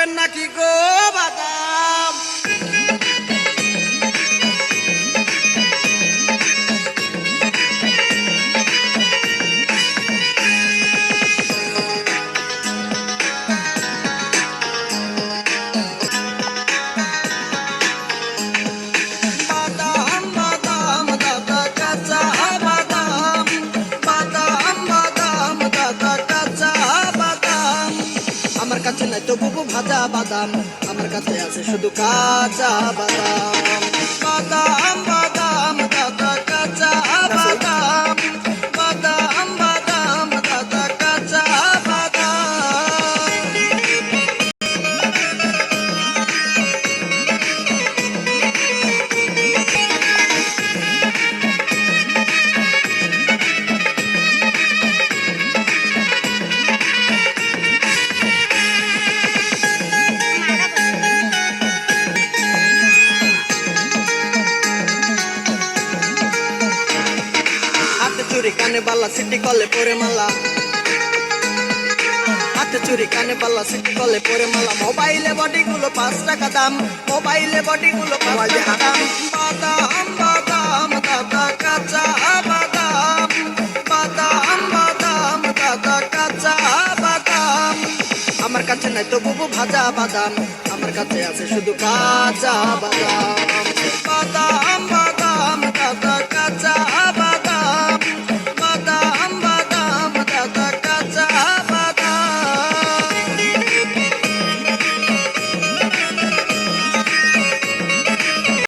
খাবেন নাকি গো বাদাম? বাদাম বাদাম দাদা কাঁচা বাদাম, বাদাম বাদাম দাদা কাঁচা বাদাম। আমার কাছে নাই তো বুবু ভাজা বাদাম, আমার কাছে আছে শুধু কাঁচা বাদাম। বাদাম বাদাম দাদা কাঁচা বাদাম, বাদাম বাদাম দাদা কাঁচা বাদাম। হাতে চুরি কানে বালা সিটি কলে পরে মালা, হাতে চুরি কানে বালা সিটি কলে পরে মালা। মোবাইলে বডি গুলো 5 টাকা দাম, মোবাইলে বডি গুলো 5 টাকা দাম। বাদাম বাদাম দাদা কাঁচা বাদাম, বাদাম বাদাম দাদা কাঁচা বাদাম। আমার কাছে নাই তো বুবু ভাজা বাদাম, আমার কাছে আছে শুধু কাঁচা বাদাম। বাদাম